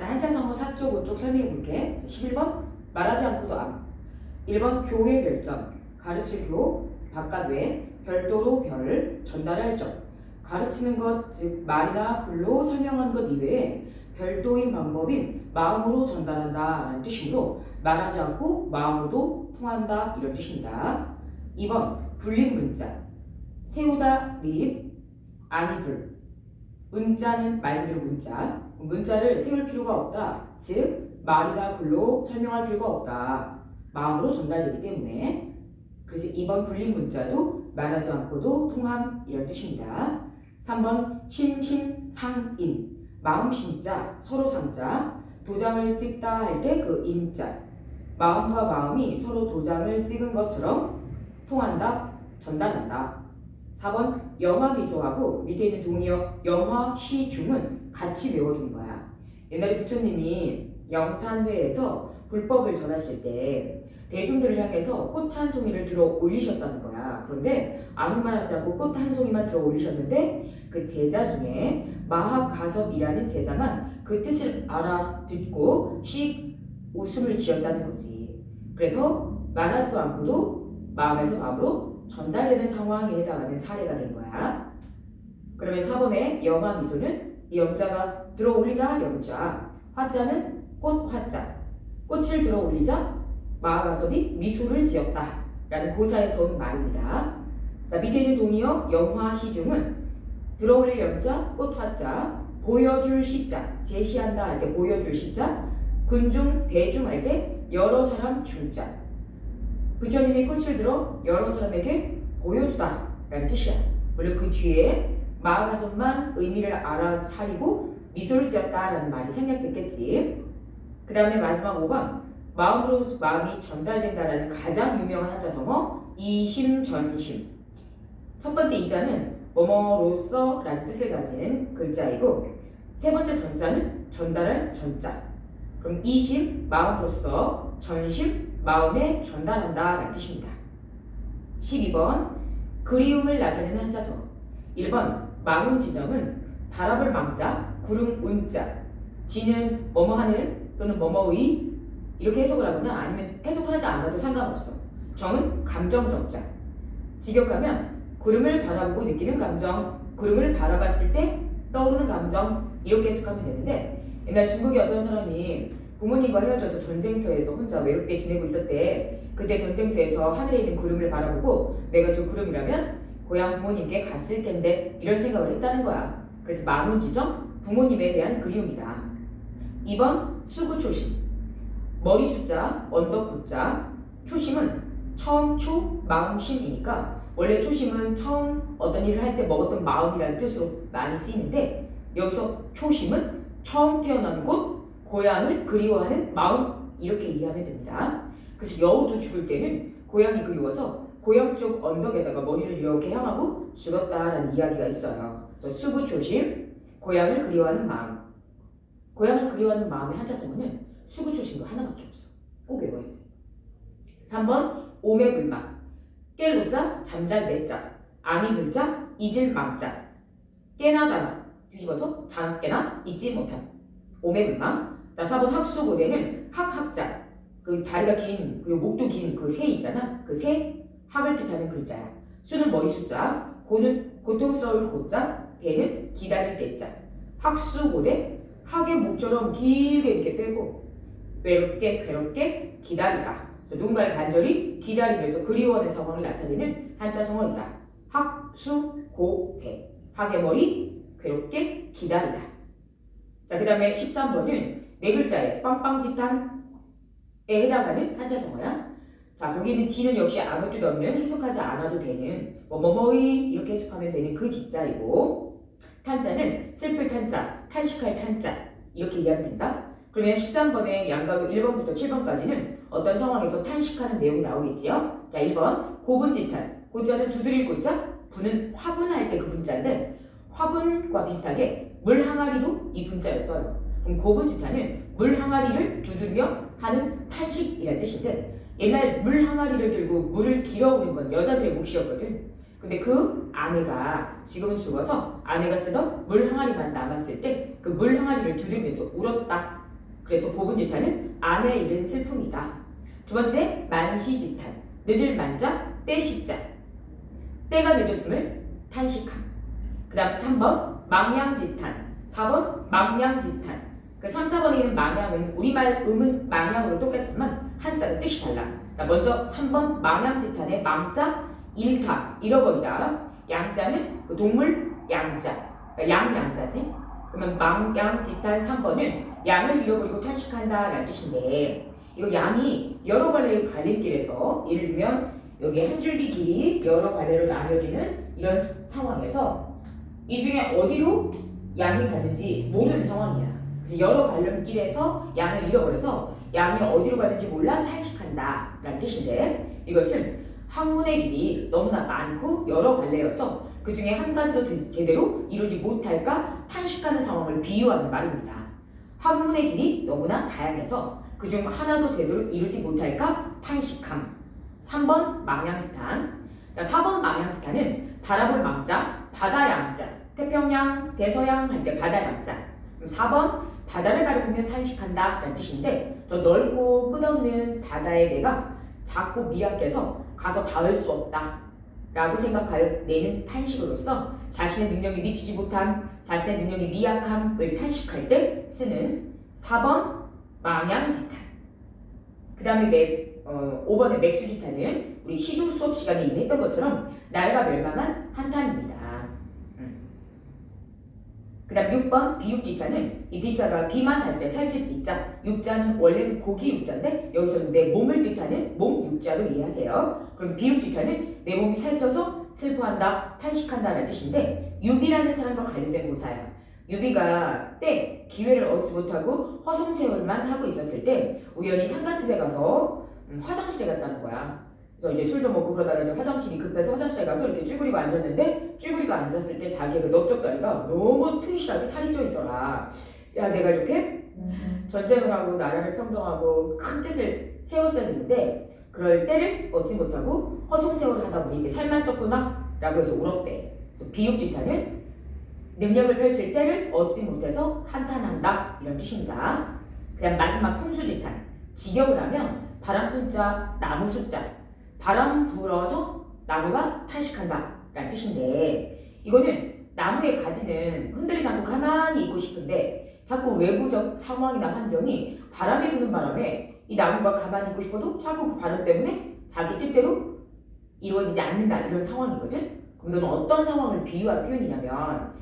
자, 한자성어 4쪽, 5쪽 설명해 볼게. 11번 말하지 않고도 암. 1번 교회 별점, 가르칠 교, 바깥 외, 별도로 별, 전달할 점. 가르치는 것, 즉 말이나 글로 설명하는 것 이외에 별도인 방법인 마음으로 전달한다 라는 뜻이므로 말하지 않고 마음으로도 통한다 이런 뜻입니다. 2번 불린 문자, 세우다 립, 아니 불. 문자는 말 그대로 문자. 문자를 세울 필요가 없다. 즉 말이나 글로 설명할 필요가 없다. 마음으로 전달되기 때문에. 그래서 2번 불린 문자도 말하지 않고도 통함 이런 뜻입니다. 3번 심심상인, 마음 심자, 서로 상자. 도장을 찍다 할 때 그 인자. 마음과 마음이 서로 도장을 찍은 것처럼 통한다, 전달한다. 4번 영화 미소하고 밑에 있는 동의어 영화 시 중은 같이 외워두는 거야. 옛날에 부처님이 영산회에서 불법을 전하실 때 대중들을 향해서 꽃 한 송이를 들어 올리셨다는 거야. 그런데 아무 말 하지 않고 꽃 한 송이만 들어 올리셨는데 그 제자 중에 마하가섭이라는 제자만 그 뜻을 알아듣고 씩 웃음을 지었다는 거지. 그래서 말하지도 않고도 마음에서 마음으로 전달되는 상황에 해당하는 사례가 된 거야. 그러면 4번의 영화 미소는 이 영자가 들어 올리다 영자, 화자는 꽃 화자. 꽃을 들어 올리자 마하가섭이 미소를 지었다 라는 고사에서 온 말입니다. 자, 밑에 있는 동의어 영화 시중은 들어 올릴 영자, 꽃 화자, 보여줄 시자, 제시한다 할 때 보여줄 시자, 군중, 대중 할 때 여러 사람 중자. 부처님이 꽃을 들어 여러 사람에게 보여주다 라는 뜻이야. 물론 그 뒤에 마하가섭만 의미를 알아차리고 미소를 지었다 라는 말이 생략됐겠지. 그 다음에 마지막 5번 마음으로 마음이 전달된다라는 가장 유명한 한자성어 이심전심. 첫 번째 이자는 뭐뭐로써 라는 뜻을 가진 글자이고 세 번째 전자는 전달할 전자. 그럼 이심 마음으로써, 전심 마음에 전달한다 라는 뜻입니다. 12번 그리움을 나타내는 한자성어. 1번 망운지정은 바라볼 망자, 구름 운자. 지는 뭐뭐하는 또는 뭐뭐의 이렇게 해석을 하거나 아니면 해석을 하지 않아도 상관없어. 정은 감정정자. 직역하면 구름을 바라보고 느끼는 감정, 구름을 바라봤을 때 떠오르는 감정 이렇게 해석하면 되는데 옛날 중국의 어떤 사람이 부모님과 헤어져서 전쟁터에서 혼자 외롭게 지내고 있었대. 그때 전쟁터에서 하늘에 있는 구름을 바라보고 내가 저 구름이라면 고향 부모님께 갔을 텐데 이런 생각을 했다는 거야. 그래서 망운지정 부모님에 대한 그리움이다. 2번 수구초심. 머리 숫자, 언덕 구자. 초심은 처음 초, 마음 심이니까 원래 초심은 처음 어떤 일을 할 때 먹었던 마음이라는 뜻으로 많이 쓰이는데 여기서 초심은 처음 태어난 곳, 고향을 그리워하는 마음 이렇게 이해하면 됩니다. 그래서 여우도 죽을 때는 고향이 그리워서 고향 쪽 언덕에다가 머리를 이렇게 향하고 죽었다라는 이야기가 있어요. 그래서 수구초심, 고향을 그리워하는 마음. 고향을 그리워하는 마음의 한자성어는 수구초심도 하나밖에 없어. 꼭 외워야 돼. 3번 오매불망. 깰 우자, 잠잘 매자. 아니 불자, 잊을 망자. 깨나 자나 뒤집어서 자나 깨나 잊지 못한 오매불망. 자, 4번 학수고대는 학학자. 그 다리가 긴 그리고 목도 긴 그 새 있잖아. 그 새 학을 뜻하는 글자야. 수는 머리 숫자, 고는 고통스러울 고자, 대는 기다릴 대자. 학수고대 학의 목처럼 길게 이렇게 빼고 외롭게 괴롭게 기다리다. 누군가를 간절히 기다리면서 그리워하는 상황을 나타내는 한자성어이다. 학수고대 학의 머리 괴롭게 기다리다. 자, 그 다음에 13번은 네 글자의 빵빵지탄에 해당하는 한자성어야. 자, 거기는 지는 역시 아무 뜻 없는 해석하지 않아도 되는 뭐뭐의 이렇게 해석하면 되는 그 지자이고 탄자는 슬플 탄자, 탄식할 탄자 이렇게 이해하면 된다. 그러면 13번의 양가로 1번부터 7번까지는 어떤 상황에서 탄식하는 내용이 나오겠지요. 자, 1번 고분지탄. 고자는 두드릴 고자, 분은 화분할 때 그 분자인데 화분과 비슷하게 물 항아리도 이 분자를 써요. 그럼 고분지탄은 물 항아리를 두드리며 하는 탄식이라는 뜻인데 옛날 물 항아리를 들고 물을 길어오는 건 여자들의 몫이었거든. 근데 그 아내가 지금은 죽어서 아내가 쓰던 물 항아리만 남았을 때 그 물 항아리를 두드리면서 울었다 그래서 보분지탄은 안에 이른 슬픔이다. 두 번째, 만시지탄. 늦을 만자, 때시자. 때가 늦었음을 탄식함. 그 다음 3번, 망양지탄. 4번, 망양지탄. 그 3, 4번에 있는 망양은 우리말 음은 망양으로 똑같지만 한자가 뜻이 달라. 자, 먼저 3번 망양지탄의 망자, 잃다, 잃어버리다. 양자는 그 동물 양자. 그러니까 양자지. 그러면 망양지탄 3번은 양을 잃어버리고 탄식한다 라는 뜻인데, 이거 양이 여러 갈래의 갈림길에서 예를 들면 여기 한 줄기 길이 여러 갈래로 나뉘어지는 이런 상황에서 이 중에 어디로 양이 가는지 모르는 상황이야. 그래서 여러 갈림길에서 양을 잃어버려서 양이 어디로 가는지 몰라 탄식한다 라는 뜻인데, 이것은 학문의 길이 너무나 많고 여러 갈래여서 그 중에 한 가지도 제대로 이루지 못할까 탄식하는 상황을 비유하는 말입니다. 학문의 길이 너무나 다양해서 그중 하나도 제대로 이루지 못할까 탄식함. 3번 망양지탄. 4번 망양지탄은 바라볼 망자, 바다 양자. 태평양, 대서양 할 때 바다 양자. 4번 바다를 바라보며 탄식한다 라는 뜻인데, 저 넓고 끝없는 바다의 내가 작고 미약해서 가서 닿을 수 없다 라고 생각하여 내는 탄식으로서 자신의 능력이 미치지 못함, 자신의 능력이 미약함을 탄식할 때 쓰는 4번 망양지탄. 그 다음에 5번의 맥수지탄은 우리 시중 수업 시간에 이미 했던 것처럼 나라가 멸망한 한탄입니다. 그 다음 6번 비육지탄은 이 비자가 비만할 때 살집 비자, 육자는 원래는 고기 육자인데 여기서는 내 몸을 뜻하는 몸 육자로 이해하세요. 그럼 비육지탄은 내 몸이 살쪄서 슬퍼한다, 탄식한다 라는 뜻인데, 유비라는 사람과 관련된 고사야. 유비가 때 기회를 얻지 못하고 허송세월만 하고 있었을 때 우연히 상가집에 가서 화장실에 갔다는 거야. 그래서 이제 술도 먹고 그러다가 이제 화장실이 급해서 화장실에 가서 이렇게 쭈그리고 앉았는데, 쭈그리고 앉았을 때 자기의 그 넓적다리가 너무 튼실하게 살이 쪄 있더라. 야, 내가 이렇게 전쟁을 하고 나라를 평정하고 큰 뜻을 세웠어야 했는데 그럴 때를 얻지 못하고 허송세월을 하다 보니 이게 살만 쪘구나 라고 해서 울었대. 그래서 비육지탄은 능력을 펼칠 때를 얻지 못해서 한탄한다 이런 뜻입니다. 그다음 마지막 풍수지탄. 직역을 하면 바람 분자, 나무 숫자. 바람 불어서 나무가 탄식한다 라는 뜻인데, 이거는 나무의 가지는 흔들리지 않고 가만히 있고 싶은데 자꾸 외부적 상황이나 환경이 바람이 부는 바람에 이 나무가 가만히 있고 싶어도 자꾸 그 바람 때문에 자기 뜻대로 이루어지지 않는다 이런 상황이거든. 그럼 너는 어떤 상황을 비유한 표현이냐면,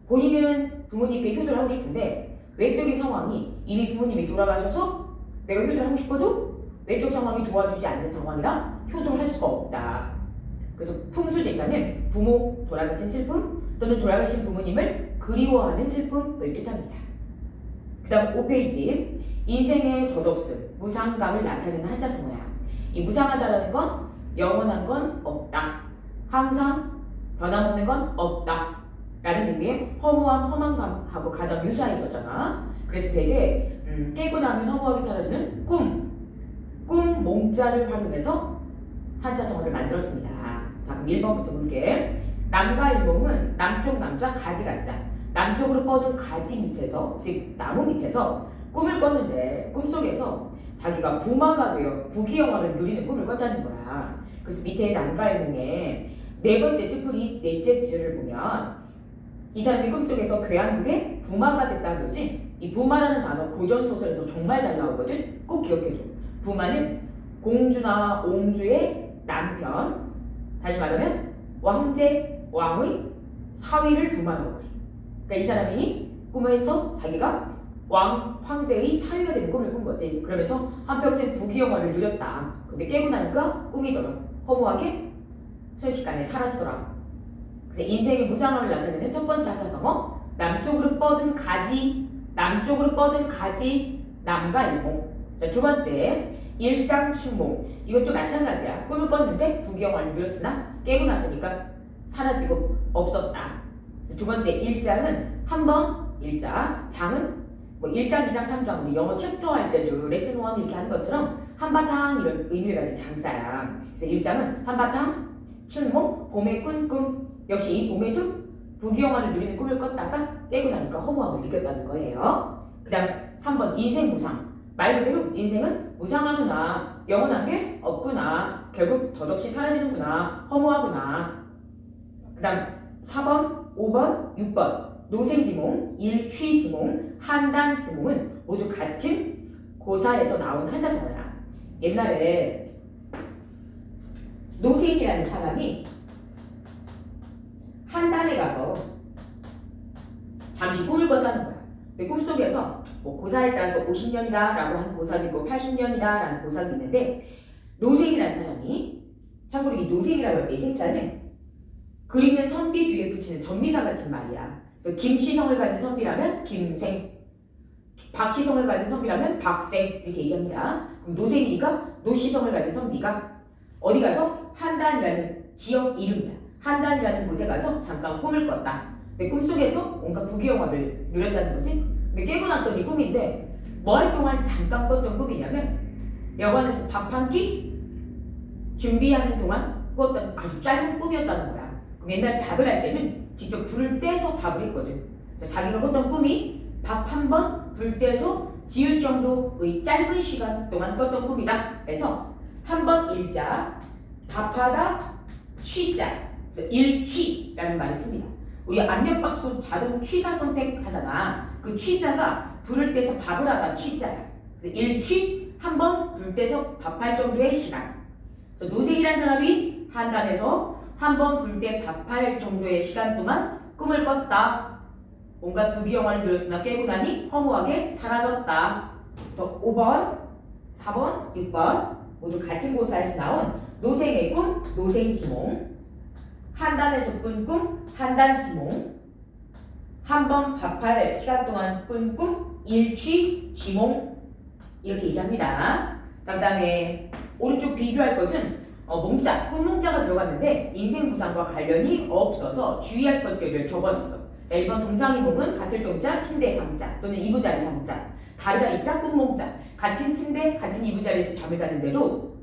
본인은 부모님께 효도를 하고 싶은데 외적인 상황이 이미 부모님이 돌아가셔서 내가 효도를 하고 싶어도 외적 상황이 도와주지 않는 상황이라 효도를 할 수가 없다. 그래서 풍수제가는 부모 돌아가신 슬픔 또는 돌아가신 부모님을 그리워하는 슬픔을 뜻합니다. 그 다음 5페이지. 인생의 덧없음, 무상감을 나타내는 한자성어야. 이 무상하다라는 건 영원한 건 없다, 항상 변함없는 건 없다 라는 의미의 허무함, 허망감하고 가장 유사했었잖아. 그래서 되게 깨고 나면 허무하게 사라지는 꿈 몽자를 활용해서 한자성어를 만들었습니다. 자, 그럼 1번부터 볼게. 남과 일몽은 남쪽 남자 가지 가자. 남쪽으로 뻗은 가지 밑에서, 즉 나무 밑에서 꿈을 꿨는데 꿈속에서 자기가 부마가 되어 부귀영화를 누리는 꿈을 꿨다는 거야. 그래서 밑에 남과 일몽의 네 번째 뜻풀이 넷째 줄을 보면 이 사람이 꿈속에서 괴한국의 부마가 됐다 그러지. 이 부마라는 단어 고전소설에서 정말 잘 나오거든. 꼭 기억해줘. 부마는 공주나 옹주의 남편, 다시 말하면 왕제, 왕의 사위를 부마라고 그래. 그러니까 이 사람이 꿈에서 자기가 황제의 사위가 되는 꿈을 꾼 거지. 그러면서 한평생 부귀영화를 누렸다. 근데 깨고 나니까 꿈이더라. 허무하게 순식간에 사라지더라. 그래서 인생의 무상함을 나타내는 첫 번째 한자성어, 남쪽으로 뻗은 가지, 남과 일몽. 자, 두 번째, 일장춘몽. 이것도 마찬가지야. 꿈을 꿨는데 부귀영화를 누렸으나 깨고 나니까 사라지고 없었다. 두 번째, 일장은 한 번 일자, 장은 뭐 1장, 2장, 3장, 우리 영어 챕터 할 때도 레슨 1 이렇게 하는 것처럼 한바탕 이런 의미를 가진 장자야. 그래서 일장은 한바탕, 춘몽, 봄에 꾼 꿈. 역시 이 봄에도 부귀영화를 누리는 꿈을 꿨다가 깨고 나니까 허무함을 느꼈다는 거예요. 그 다음 3번 인생 무상. 말 그대로 인생은 무상하구나. 영원한 게 없구나. 결국 덧없이 사라지는구나. 허무하구나. 그 다음 4번, 5번, 6번 노생지몽, 일취지몽, 한단지몽은 모두 같은 고사에서 나온 한자성어야. 옛날에 노생이라는 사람이 한단에 가서 잠시 꿈을 꿨다는 거야. 그 꿈속에서 뭐 고사에 따라서 50년이다 라고 한 고사도 있고 80년이다 라는 고사도 있는데, 노생이라는 사람이, 참고로 이 노생이라고 할 때 이 생자는 그리는 선비 뒤에 붙이는 전미사 같은 말이야. 그래서 김시성을 가진 선비라면 김생, 박시성을 가진 선비라면 박생 이렇게 얘기합니다. 그럼 노생이니까 노시성을 가진 선비가 어디 가서 한단이라는 지역 이름이야. 한단이라는 곳에 가서 잠깐 꿈을 꿨다. 근데 꿈속에서 온갖 부귀영화를 누렸다는 거지. 근데 깨고 났더니 꿈인데 뭐 할 동안 잠깐 꿨던 꿈이냐면 여관에서 밥 한 끼 준비하는 동안 꿨던 아주 짧은 꿈이었다는 거야. 그럼 옛날 밥을 할 때는 직접 불을 떼서 밥을 했거든. 그래서 자기가 꿨던 꿈이 밥 한 번 불 떼서 지을 정도의 짧은 시간 동안 꿨던 꿈이다. 그래서 한 번 일자, 밥하다 취자, 일취라는 말을 씁니다. 우리 안면밥솥 자동 취사 선택하잖아. 그 취자가 불을 떼서 밥을 하다 취자야. 그래서 일취, 한 번 불 떼서 밥할 정도의 시간. 노생이라는 사람이 한단에서 한 번 불 때 밥할 정도의 시간 동안 꿈을 꿨다. 온갖 부귀영화를 누렸으나 깨고 나니 허무하게 사라졌다. 그래서 5번, 4번, 6번 모두 같은 고사에서 나온 노생의 꿈, 노생지몽, 한단에서 꾼 꿈, 한단지몽, 한 번 밥할 시간 동안 꾼 꿈, 일취지몽 이렇게 얘기합니다. 자, 그 다음에 오른쪽 비교할 것은 몽자, 꿈몽자가 들어갔는데 인생무상과 관련이 없어서 주의할 것들을 적어놨어. 자, 1번 동상이몽은 같은 동자, 침대 상자 또는 이부자리 상자. 다리가 있자, 꿈몽자. 같은 침대, 같은 이부자리에서 잠을 자는데도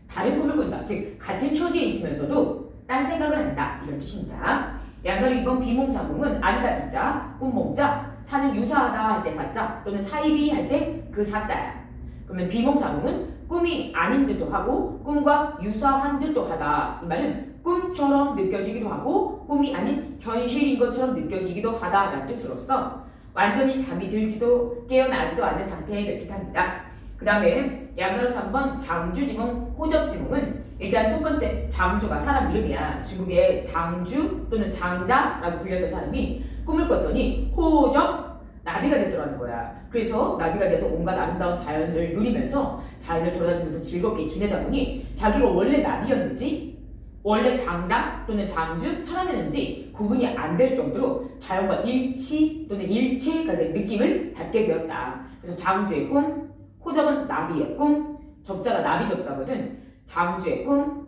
다른 꿈을 꾼다. 즉 같은 처지에 있으면서도 딴 생각을 한다. 이런 뜻입니다. 양가로 2번 비몽사몽은 아니다 비자, 꿈몽자, 사는 유사하다 할 때 사자 또는 사이비 할 때 그 사자야. 그러면 비몽사몽은 꿈이 아닌 듯도 하고 꿈과 유사한 듯도 하다. 이 말은 꿈처럼 느껴지기도 하고 꿈이 아닌 현실인 것처럼 느껴지기도 하다라는 뜻으로서 완전히 잠이 들지도 깨어나지도 않은 상태를 뜻합니다. 그 다음에 양가로 3번 장주지몽, 호접지몽은 일단 첫 번째 장주가 사람 이름이야. 중국의 장주 또는 장자라고 불렸던 사람이 꿈을 꿨더니 호접, 나비가 됐더라는 거야. 그래서 나비가 돼서 온갖 아름다운 자연을 누리면서 자연을 돌아다니면서 즐겁게 지내다 보니 자기가 원래 나비였는지 원래 장자 또는 장주 사람이었는지 구분이 안 될 정도로 자연과 일치 또는 일체가 된 느낌을 받게 되었다. 그래서 장주의 꿈, 호접은 나비의 꿈, 접자가 나비 접자거든. 장주의 꿈,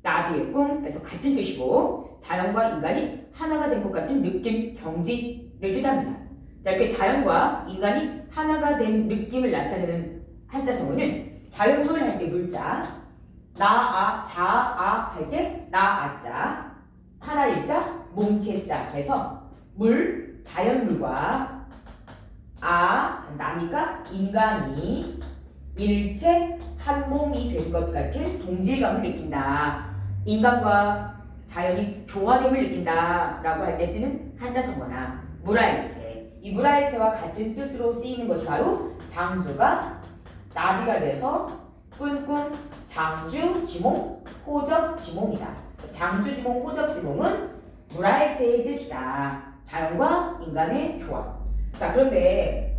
나비의 꿈, 그래서 같은 뜻이고 자연과 인간이 하나가 된 것 같은 느낌, 경지를 뜻합니다. 자, 이렇게 자연과 인간이 하나가 된 느낌을 나타내는 한자성어는 자연물을 할 때 물자, 나아, 자아 할 때 나아자, 하나일자, 몽체자 해서 물, 자연물과 나니까 인간이 일체 한 몸이 된 것 같은 동질감을 느낀다. 인간과 자연이 조화됨을 느낀다 라고 할 때 쓰는 한자성어나 물화일체. 이 물화일체와 같은 뜻으로 쓰이는 것이 바로 장주가 나비가 돼서 꾼 꿈, 장주지몽, 호접지몽이다. 장주지몽, 호접지몽은 물화일체의 뜻이다. 자연과 인간의 조화. 자, 그런데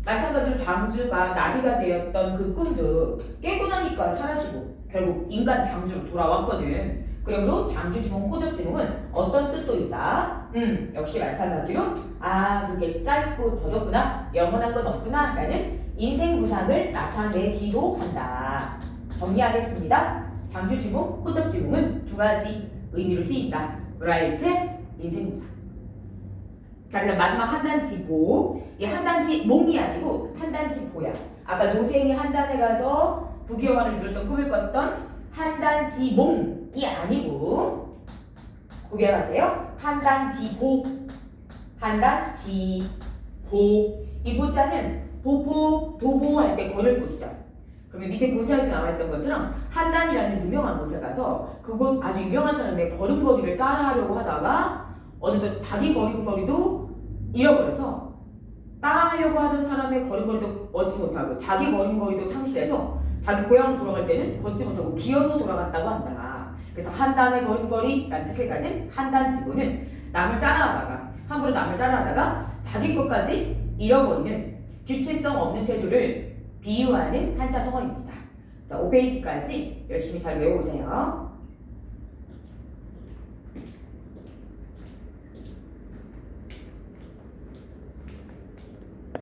마찬가지로 장주가 나비가 되었던 그 꿈도 깨고 나니까 사라지고 결국 인간 장주로 돌아왔거든. 그러므로 장주지몽, 호접지몽은 어떤 뜻도 있다. 역시 마찬가지로 그게 짧고 더덥구나, 영원한 건 없구나 라는 인생무상을 나타내기도 한다. 정리하겠습니다. 장주지몽, 호접지몽은 두 가지 의미로 쓰인다. 물화일체, 인생무상. 자, 그다음 마지막 한단지보. 이 한단지몽이 아니고 한단지보야. 아까 노생이 한단에 가서 부귀영화를 누렸던 꿈을 꿨던 한단지몽이 아니고 구별하세요. 한단지보, 한단지보. 이 보자는 도보 할 때 걸을 곳이죠. 그러면 밑에 고사에도 나와있던 것처럼 한단이라는 유명한 곳에 가서 그곳 아주 유명한 사람의 걸음걸이를 따라하려고 하다가 어느덧 자기 걸음걸이도 잃어버려서 따라하려고 하던 사람의 걸음걸이도 얻지 못하고 자기 걸음걸이도 상실해서 자기 고향으로 돌아갈 때는 걷지 못하고 기어서 돌아갔다고 한다. 그래서 한단의 걸음걸이라는 뜻을 가진 한단지구는 남을 따라하다가 함부로 남을 따라하다가 자기 것까지 잃어버리는 주체성 없는 태도를 비유하는 한자 성어입니다. 자, 5페이지까지 열심히 잘 외워오세요.